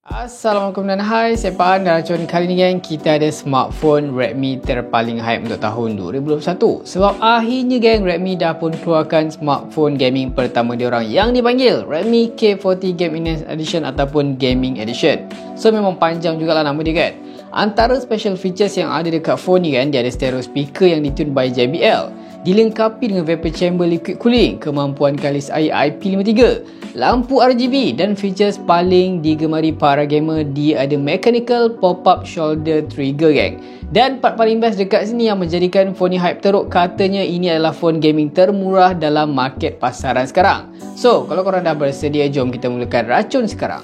Assalamualaikum dan hai, saya Pak dan racun. Kali ni gang, kita ada smartphone Redmi terpaling hype untuk tahun 2021. Sebab akhirnya gang, Redmi dah pun keluarkan smartphone gaming pertama diorang yang dipanggil Redmi K40 Game Enhanced Edition ataupun Gaming Edition. So memang panjang jugalah nama dia kan. Antara special features yang ada dekat phone ni kan, dia ada stereo speaker yang ditune by JBL, dilengkapi dengan vapor chamber liquid cooling, kemampuan kalis air IP53, lampu RGB, dan features paling digemari para gamer, dia ada mechanical pop-up shoulder trigger gang. Dan part paling best dekat sini yang menjadikan phone ni hype teruk, katanya ini adalah phone gaming termurah dalam market pasaran sekarang. So kalau korang dah bersedia, jom kita mulakan racun sekarang.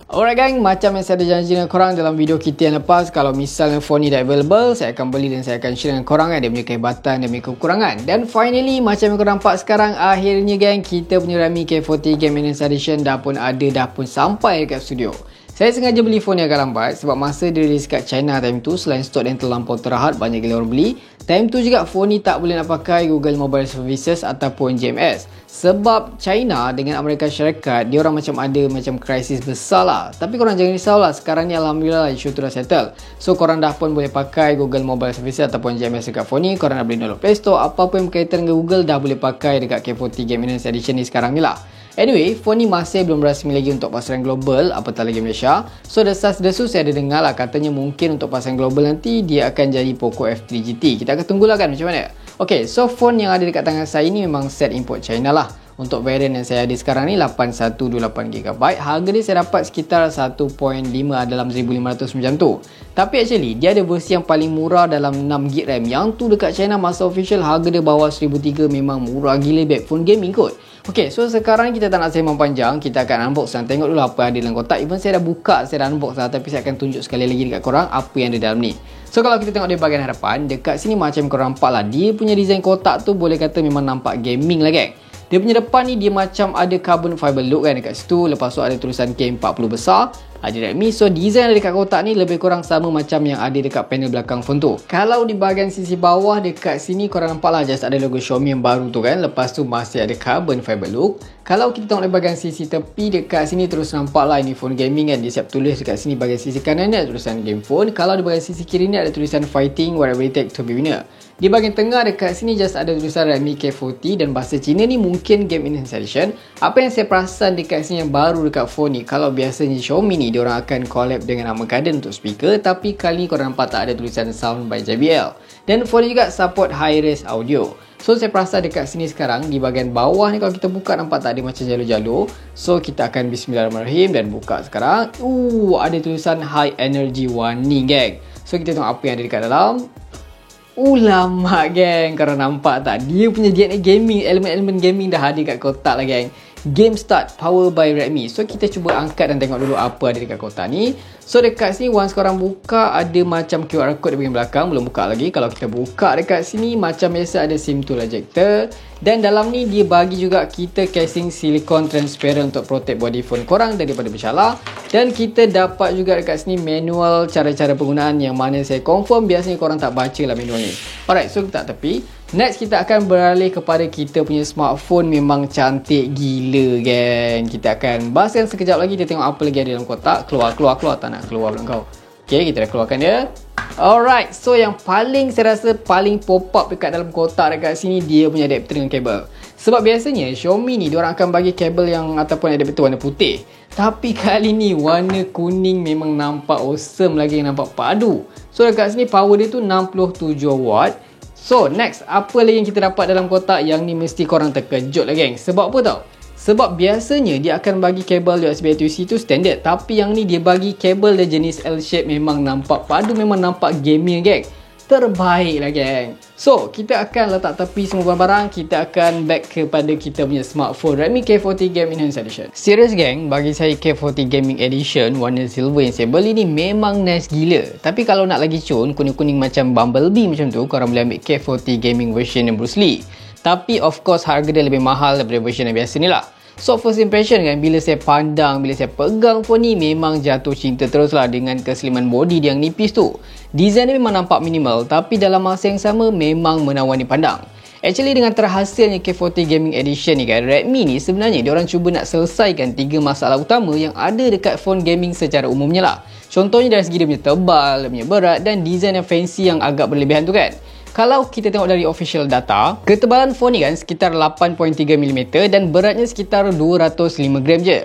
Alright gang, macam yang saya ada janji dengan korang dalam video kita yang lepas, kalau misalnya phone ni dah available, saya akan beli dan saya akan share dengan korang kan, dia punya kehebatan, dia punya kekurangan. Dan finally, macam yang korang nampak sekarang, akhirnya gang, kita punya Redmi K40 Game Enhanced Edition dah pun sampai dekat studio. Saya sengaja beli phone ni agak lambat sebab masa dia release kat China time tu, selain stok yang terlampau terhad, banyak gila orang beli. Time tu juga phone ni tak boleh nak pakai Google Mobile Services ataupun GMS. Sebab China dengan Amerika Syarikat, dia orang macam ada krisis besar lah. Tapi korang jangan risau lah, sekarang ni alhamdulillah isu tu dah settle. So korang dah pun boleh pakai Google Mobile Services ataupun GMS dekat phone ni. Korang dah boleh download Play Store, apa-apa yang berkaitan dengan Google dah boleh pakai dekat K40 Game Enhanced Edition ni sekarang ni lah. Anyway, phone ni masih belum rasmi lagi untuk pasaran global, apatah lagi Malaysia. So desas-desus saya ada dengar lah, katanya mungkin untuk pasaran global nanti dia akan jadi Poco F3 GT. Kita akan tunggulah kan macam mana. Okay, so phone yang ada dekat tangan saya ni memang set import China lah. Untuk variant yang saya ada sekarang ni 8128GB. Harga dia saya dapat sekitar 1.5 dalam 1500 macam tu. Tapi actually dia ada versi yang paling murah dalam 6GB RAM. Yang tu dekat China masa official harga dia bawah 1003, memang murah gila back phone gaming kot. Okay, so sekarang kita tak nak sembang panjang, kita akan unbox dan tengok dulu apa yang ada dalam kotak. Even saya dah buka, saya dah unbox lah, tapi saya akan tunjuk sekali lagi dekat korang apa yang ada dalam ni. So kalau kita tengok di bahagian hadapan, dekat sini macam korang nampak lah, dia punya design kotak tu boleh kata memang nampak gaming lah gang. Dia punya depan ni dia macam ada carbon fiber look kan dekat situ. Lepas tu ada tulisan K40 besar, ada Redmi. So design dekat kotak ni lebih kurang sama macam yang ada dekat panel belakang phone tu. Kalau di bahagian sisi bawah dekat sini korang nampak lah, just ada logo Xiaomi yang baru tu kan. Lepas tu masih ada carbon fiber look. Kalau kita tengok di bahagian sisi tepi dekat sini, terus nampak lah ini phone gaming kan. Dia siap tulis dekat sini bahagian sisi kanan ni ada tulisan game phone. Kalau di bahagian sisi kiri ni ada tulisan fighting, whatever it takes to be winner. Di bahagian tengah dekat sini just ada tulisan Redmi K40 dan bahasa Cina ni mungkin Game Enhanced Edition. Apa yang saya perasan dekat sini yang baru dekat phone ni, kalau biasanya Xiaomi ni diorang akan collab dengan Armageddon untuk speaker, tapi kali ni korang nampak tak ada tulisan Sound by JBL. Dan phone ni juga support high-res audio. So saya perasan dekat sini sekarang di bahagian bawah ni, kalau kita buka nampak tak ada macam jalur-jalur. So kita akan bismillahirrahmanirrahim dan buka sekarang. Ada tulisan high energy warning gang. So kita tengok apa yang ada dekat dalam. Lama gang, korang nampak tak? Dia punya DNA gaming, elemen-elemen gaming dah ada kat kotak lah gang. Game Start Power by Redmi. So kita cuba angkat dan tengok dulu apa ada dekat kotak ni. So dekat sini once korang buka, ada macam QR code di bahagian belakang. Belum buka lagi. Kalau kita buka dekat sini, macam biasa ada SIM tool ejector. Dan dalam ni dia bagi juga kita casing silicone transparent untuk protect body phone korang daripada bercalar. Dan kita dapat juga dekat sini manual cara-cara penggunaan, yang mana saya confirm biasanya korang tak baca lah manual ni. Alright, so kita tak tepi. Next kita akan beralih kepada kita punya smartphone. Memang cantik gila gang. Kita akan bahaskan sekejap lagi. Kita tengok apa lagi ada dalam kotak. Keluar. Tak nak keluar belum kau. Okay, kita dah keluarkan dia. Alright, so yang paling saya rasa paling pop up dekat dalam kotak dekat sini, dia punya adapter dengan kabel. Sebab biasanya Xiaomi ni diorang akan bagi kabel yang ataupun adapter warna putih. Tapi kali ni warna kuning memang nampak awesome lagi, nampak padu. So dekat sini power dia tu 67 watt. So next, apa lagi yang kita dapat dalam kotak? Yang ni mesti korang terkejut lah geng. Sebab apa tau? Sebab biasanya dia akan bagi kabel USB Type-C tu standard. Tapi yang ni dia bagi kabel dia jenis L-shape, memang nampak padu, memang nampak gaming geng. Terbaik lah geng. So kita akan letak tepi semua barang-barang. Kita akan back kepada kita punya smartphone Redmi K40 Game Enhanced Edition. Serius geng, bagi saya K40 Gaming Edition warna silver yang saya beli ni memang nice gila. Tapi kalau nak lagi cun, kuning-kuning macam Bumblebee macam tu, korang boleh ambil K40 Gaming version yang Bruce Lee. Tapi of course harga dia lebih mahal daripada version yang biasa ni lah. So first impression kan, bila saya pandang, bila saya pegang phone ni, memang jatuh cinta terus lah dengan kesliman body dia yang nipis tu. Design dia memang nampak minimal, tapi dalam masa yang sama memang menawan dipandang. Actually dengan terhasilnya K40 Gaming Edition ni kan, Redmi ni sebenarnya diorang cuba nak selesaikan 3 masalah utama yang ada dekat phone gaming secara umumnya lah. Contohnya dari segi dia punya tebal, dia punya berat dan design yang fancy yang agak berlebihan tu kan. Kalau kita tengok dari official data, ketebalan phone ni kan sekitar 8.3mm dan beratnya sekitar 205 gram je.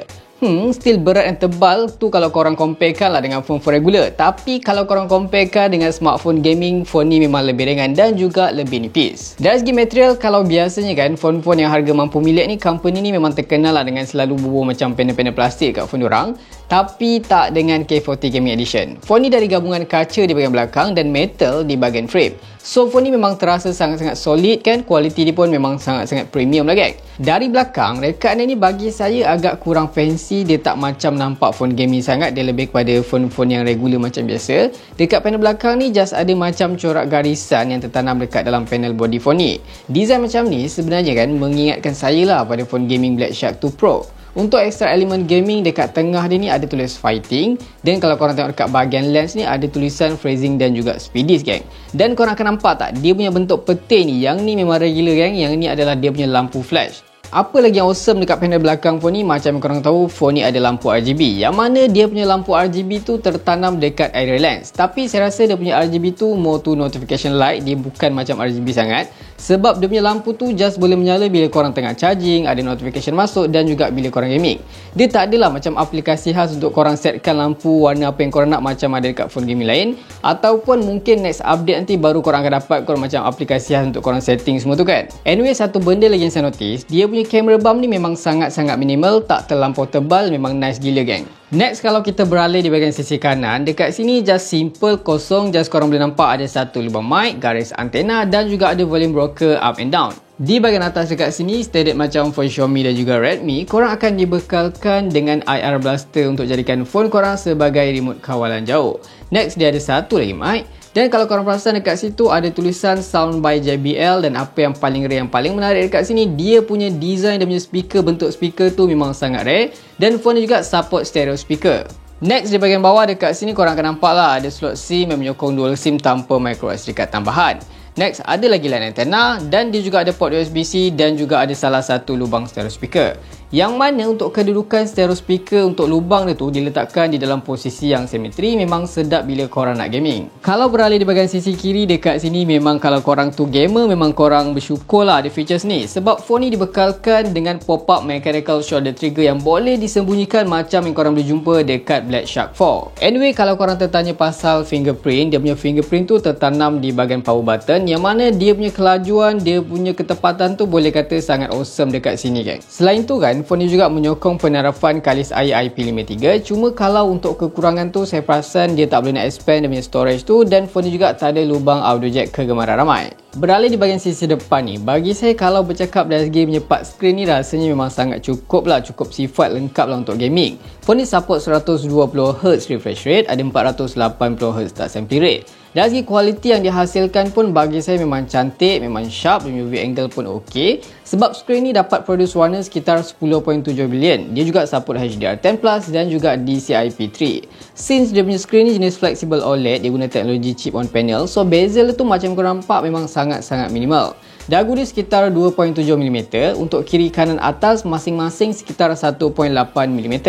Still berat dan tebal tu kalau korang comparekan lah dengan phone regular. Tapi kalau korang comparekan dengan smartphone gaming, phone ni memang lebih ringan dan juga lebih nipis. Dari segi material, kalau biasanya kan phone-phone yang harga mampu milik ni, company ni memang terkenal lah dengan selalu bubuh macam panel-panel plastik kat phone diorang. Tapi tak dengan K40 Gaming Edition. Phone ni dari gabungan kaca di bahagian belakang dan metal di bahagian frame. So phone ni memang terasa sangat-sangat solid kan. Kualiti dia pun memang sangat-sangat premium lah geng. Dari belakang, rekaan ni bagi saya agak kurang fancy. Dia tak macam nampak phone gaming sangat. Dia lebih kepada phone-phone yang regular macam biasa. Dekat panel belakang ni just ada macam corak garisan yang tertanam dekat dalam panel body phone ni. Design macam ni sebenarnya kan mengingatkan saya lah pada phone gaming Black Shark 2 Pro. Untuk extra elemen gaming dekat tengah dia ni ada tulis fighting. Dan kalau korang tengok dekat bahagian lens ni ada tulisan freezing dan juga speedies geng. Dan korang akan nampak tak dia punya bentuk peti ni, yang ni memang regular geng. Yang ni adalah dia punya lampu flash. Apa lagi yang awesome dekat panel belakang phone ni, macam korang tahu phone ni ada lampu RGB. Yang mana dia punya lampu RGB tu tertanam dekat area lens. Tapi saya rasa dia punya RGB tu more to notification light. Dia bukan macam RGB sangat. Sebab dia punya lampu tu just boleh menyala bila korang tengah charging, ada notification masuk dan juga bila korang gaming. Dia tak adalah macam aplikasi khas untuk korang setkan lampu warna apa yang korang nak macam ada dekat phone gaming lain. Ataupun mungkin next update nanti baru korang akan dapat korang macam aplikasi khas untuk korang setting semua tu kan. Anyway, satu benda lagi yang saya notice, dia punya kamera bump ni memang sangat-sangat minimal, tak terlampau tebal, memang nice gila geng. Next, kalau kita beralih di bahagian sisi kanan, dekat sini just simple, kosong, just korang boleh nampak ada satu lubang mic, garis antena dan juga ada volume rocker up and down. Di bahagian atas dekat sini, standard macam phone Xiaomi dan juga Redmi, korang akan dibekalkan dengan IR blaster untuk jadikan phone korang sebagai remote kawalan jauh. Next, dia ada satu lagi mic. Dan kalau korang perasan dekat situ ada tulisan Sound by JBL. Dan apa yang paling rare, yang paling menarik dekat sini, dia punya design, dia punya speaker, bentuk speaker tu memang sangat rare. Dan phone ni juga support stereo speaker. Next, di bahagian bawah dekat sini korang akan nampak lah ada slot SIM yang menyokong dual SIM tanpa micro SD card tambahan. Next, ada lagi line antena dan dia juga ada port USB-C dan juga ada salah satu lubang stereo speaker. Yang mana untuk kedudukan stereo speaker untuk lubang dia tu diletakkan di dalam posisi yang simetri, memang sedap bila korang nak gaming. Kalau beralih di bahagian sisi kiri dekat sini, memang kalau korang tu gamer, memang korang bersyukur lah ada features ni. Sebab phone ni dibekalkan dengan pop-up mechanical shoulder trigger yang boleh disembunyikan macam yang korang boleh jumpa dekat Black Shark 4. Anyway, kalau korang tertanya pasal fingerprint, dia punya fingerprint tu tertanam di bahagian power button, yang mana dia punya kelajuan, dia punya ketepatan tu boleh kata sangat awesome dekat sini geng. Selain tu kan, phone ni juga menyokong penerapan kalis air IP53. Cuma kalau untuk kekurangan tu, saya perasan dia tak boleh nak expand dia punya storage tu. Dan phone ni juga tak ada lubang audio jack kegemaran ramai. Beralih di bahagian sisi depan ni, bagi saya kalau bercakap dari segi punya part screen ni, rasanya memang sangat cukup lah, cukup sifat lengkap lah untuk gaming. Phone ni support 120Hz refresh rate, ada 480Hz touch sampling rate. Dari segi kualiti yang dihasilkan pun bagi saya memang cantik, memang sharp, view angle pun ok. Sebab skrin ni dapat produce warna sekitar 10.7 billion. Dia juga support HDR10+ dan juga DCI-P3. Since dia punya skrin ni jenis flexible OLED, dia guna teknologi chip on panel, so bezel tu macam korang nampak memang sangat-sangat minimal. Dagu dia sekitar 2.7mm, untuk kiri kanan atas masing-masing sekitar 1.8mm.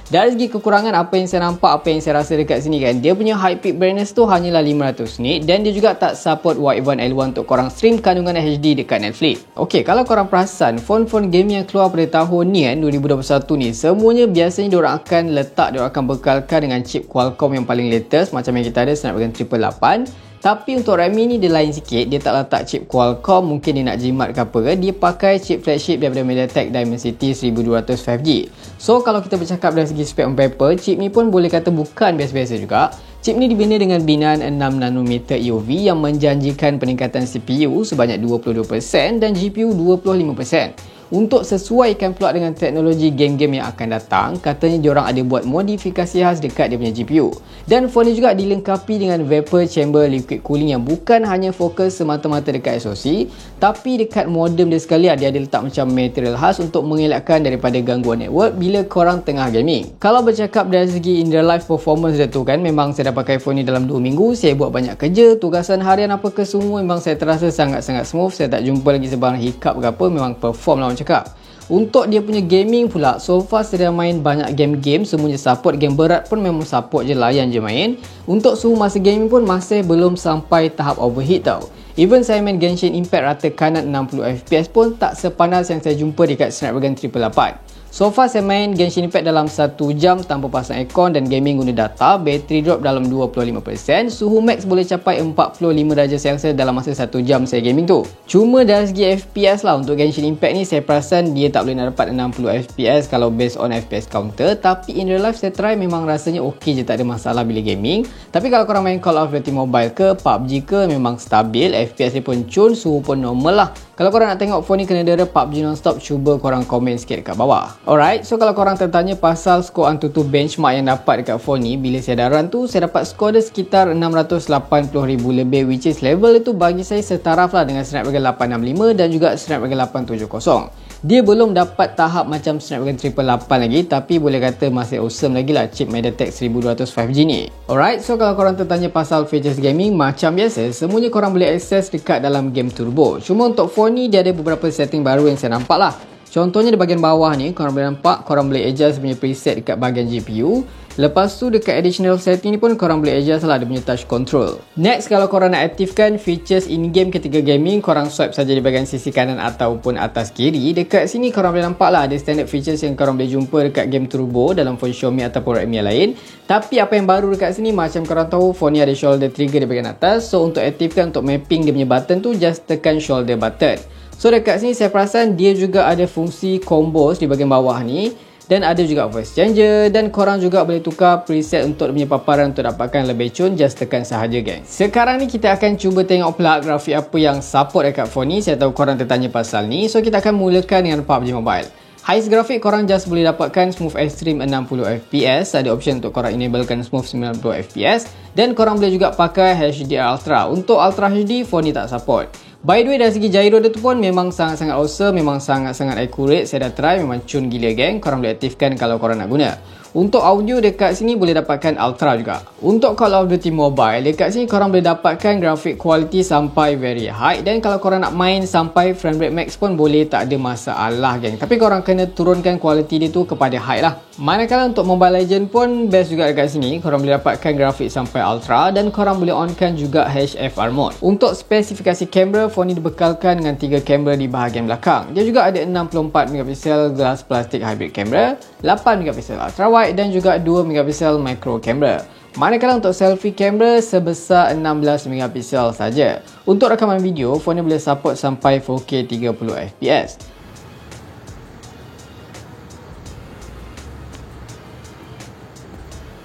Dari segi kekurangan, apa yang saya nampak, apa yang saya rasa dekat sini kan, dia punya high peak brightness tu hanyalah 500 nit dan dia juga tak support wideband L1 untuk korang stream kandungan HD dekat Netflix. Ok, kalau korang perasan, phone-phone gaming yang keluar pada tahun ni kan, 2021 ni, semuanya biasanya diorang akan letak, diorang akan bekalkan dengan chip Qualcomm yang paling latest, macam yang kita ada Snapdragon 888. Tapi untuk Redmi ni dia lain sikit, dia tak letak chip Qualcomm, mungkin dia nak jimat ke apa ke, dia pakai chip flagship daripada MediaTek Dimensity 1200 5G. So kalau kita bercakap dari segi spec on paper, chip ni pun boleh kata bukan biasa-biasa juga. Chip ni dibina dengan binaan 6nm EOV yang menjanjikan peningkatan CPU sebanyak 22% dan GPU 25%. Untuk sesuaikan pula dengan teknologi game-game yang akan datang, katanya diorang ada buat modifikasi khas dekat dia punya GPU. Dan phone ni juga dilengkapi dengan vapor chamber liquid cooling yang bukan hanya fokus semata-mata dekat SoC, tapi dekat modem dia sekali dia ada letak macam material khas untuk mengelakkan daripada gangguan network bila korang tengah gaming. Kalau bercakap dari segi in real life performance dia tu kan, memang saya dah pakai phone ni dalam 2 minggu, saya buat banyak kerja, tugasan harian apa ke semua, memang saya terasa sangat-sangat smooth. Saya tak jumpa lagi sebarang hiccup ke apa, memang perform lah orang cakap. Untuk dia punya gaming pula, so far saya dah main banyak game-game, semuanya support. Game berat pun memang support je, layan je main. Untuk suhu masa gaming pun masih belum sampai tahap overheat tau. Even saya main Genshin Impact rata kanan 60fps pun tak sepanas yang saya jumpa dekat Snapdragon 888. So far saya main Genshin Impact dalam 1 jam tanpa pasang aircon dan gaming guna data. Battery drop dalam 25%. Suhu max boleh capai 45 darjah Celsius dalam masa 1 jam saya gaming tu. Cuma dari segi FPS lah, untuk Genshin Impact ni saya perasan dia tak boleh nak dapat 60fps kalau based on FPS counter. Tapi in real life saya try, memang rasanya ok je, tak ada masalah bila gaming. Tapi kalau korang main Call of Duty Mobile ke PUBG ke, memang stabil, FPS dia pun cun, suhu pun normal lah. Kalau korang nak tengok phone ni kena dera PUBG non-stop, cuba korang komen sikit dekat bawah. Alright, so kalau korang tertanya pasal skor AnTuTu benchmark yang dapat dekat phone ni, bila saya dah run tu, saya dapat skor dia sekitar 680,000 lebih, which is level itu bagi saya setaraf lah dengan Snapdragon 865 dan juga Snapdragon 870. Dia belum dapat tahap macam Snapdragon 888 lagi, tapi boleh kata masih awesome lagi lah chip MediaTek 1200 5G ni. Alright, so kalau korang tertanya pasal features gaming, macam biasa, semuanya korang boleh akses dekat dalam game turbo. Cuma untuk phone ni, dia ada beberapa setting baru yang saya nampak lah. Contohnya di bahagian bawah ni, korang boleh nampak, korang boleh adjust punya preset dekat bahagian GPU. Lepas tu dekat additional setting ni pun korang boleh adjust lah dia punya touch control. Next, kalau korang nak aktifkan features in-game ketika gaming, korang swipe saja di bahagian sisi kanan ataupun atas kiri. Dekat sini korang boleh nampak lah ada standard features yang korang boleh jumpa dekat game turbo dalam phone Xiaomi ataupun Redmi yang lain. Tapi apa yang baru dekat sini, macam korang tahu, phone ni ada shoulder trigger di bahagian atas. So untuk aktifkan, untuk mapping dia punya button tu, just tekan shoulder button. So dekat sini saya perasan dia juga ada fungsi combos di bahagian bawah ni. Dan ada juga voice changer, dan korang juga boleh tukar preset untuk dia punya paparan untuk dapatkan lebih cun, just tekan sahaja geng. Sekarang ni kita akan cuba tengok pula grafik apa yang support dekat phone ni. Saya tahu korang tertanya pasal ni, so kita akan mulakan dengan PUBG Mobile. Highest grafik korang just boleh dapatkan smooth extreme 60fps, ada option untuk korang enablekan smooth 90fps, dan korang boleh juga pakai HDR Ultra. Untuk Ultra HD, phone ni tak support. By the way, dari segi gyro dia tu pun memang sangat-sangat awesome, memang sangat-sangat accurate. Saya dah try, memang cun gila geng. Korang boleh aktifkan kalau korang nak guna. Untuk audio dekat sini boleh dapatkan Ultra juga. Untuk Call of Duty Mobile, dekat sini korang boleh dapatkan graphic quality sampai very high. Dan kalau korang nak main sampai frame rate max pun boleh, tak ada masalah geng. Tapi korang kena turunkan quality dia tu kepada high lah. Manakala untuk Mobile Legend pun best juga dekat sini. Korang boleh dapatkan grafik sampai Ultra dan korang boleh onkan juga HFR mode. Untuk spesifikasi kamera, phone ni dibekalkan dengan 3 kamera di bahagian belakang. Dia juga ada 64MP glass plastic hybrid camera, 8MP ultra wide dan juga 2MP micro camera. Manakala untuk selfie camera sebesar 16MP saja. Untuk rakaman video, phone ni boleh support sampai 4K 30fps.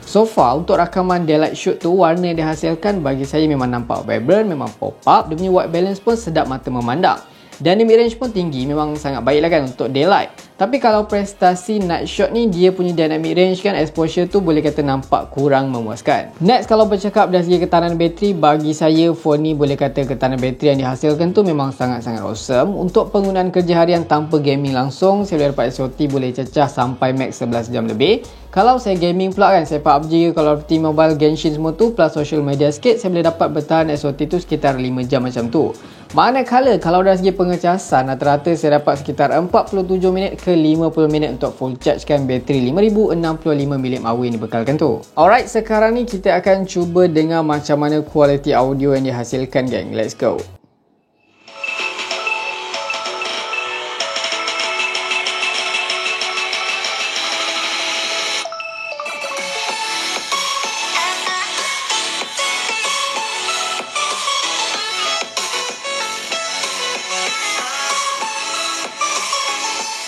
So far, untuk rakaman daylight shoot tu, warna yang dihasilkan bagi saya memang nampak vibrant, memang pop up. Dia punya white balance pun sedap mata memandang. Dynamic range pun tinggi, memang sangat baik lah kan untuk daylight. Tapi kalau prestasi night shot ni, dia punya dynamic range kan, exposure tu boleh kata nampak kurang memuaskan. Next, kalau bercakap dari segi ketahanan bateri, bagi saya phone ni boleh kata ketahanan bateri yang dihasilkan tu memang sangat-sangat awesome. Untuk penggunaan kerja harian tanpa gaming langsung, saya boleh dapat SOT boleh cecah sampai max 11 jam lebih. Kalau saya gaming pula kan, saya PUBG, Call of Duty Mobile, Genshin semua tu plus social media sikit, saya boleh dapat bertahan SOT tu sekitar 5 jam macam tu. Manakala kalau dari segi pengecasan, rata-rata saya dapat sekitar 47 minit ke 50 minit untuk full chargekan bateri 5065mAh yang dibekalkan tu. Alright, sekarang ni kita akan cuba dengar macam mana kualiti audio yang dihasilkan geng. Let's go.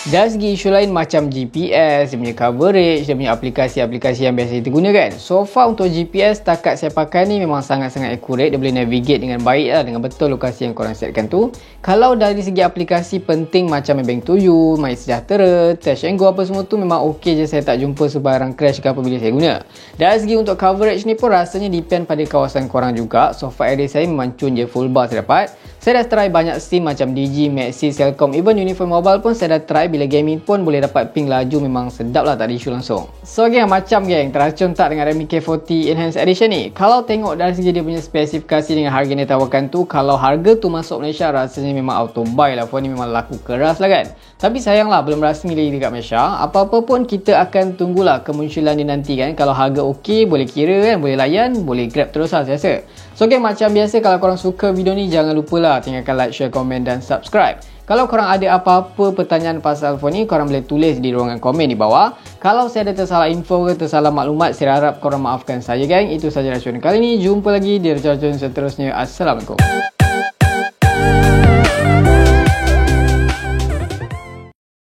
Dari segi isu lain macam GPS, dia punya coverage, dia punya aplikasi-aplikasi yang biasa kita gunakan. So far untuk GPS setakat saya pakai ni memang sangat-sangat accurate. Dia boleh navigate dengan baik lah, dengan betul lokasi yang korang setkan tu. Kalau dari segi aplikasi penting macam Bank to You, MySejahtera, Touch and Go apa semua tu memang ok je. Saya tak jumpa sebarang crash ke apa bila saya guna. Dari segi untuk coverage ni pun rasanya depend pada kawasan korang juga. So far area saya memang cun je full bar saya dapat. Saya dah try banyak SIM macam Digi, Maxis, Celcom, even Uniphone Mobile pun saya dah try. Bila gaming pun boleh dapat ping laju, memang sedap lah, tak ada isu langsung. So geng, macam geng, teracun tak dengan Redmi K40 Enhanced Edition ni? Kalau tengok dari segi dia punya spesifikasi dengan harga yang ditawarkan tu, kalau harga tu masuk Malaysia rasanya memang auto buy lah. Phone ni memang laku keras lah kan. Tapi sayanglah belum rasmi lagi dekat Malaysia. Apa-apa pun kita akan tunggulah kemunculan dia nanti kan. Kalau harga okey, boleh kira kan, boleh layan, boleh grab terus lah saya rasa. So geng, macam biasa kalau korang suka video ni, jangan lupa lah tinggalkan like, share, komen dan subscribe. Kalau korang ada apa-apa pertanyaan pasal phone ni, korang boleh tulis di ruangan komen di bawah. Kalau saya ada tersalah info ke tersalah maklumat, saya harap korang maafkan saya geng. Itu sahaja racun kali ni. Jumpa lagi di racun seterusnya. Assalamualaikum.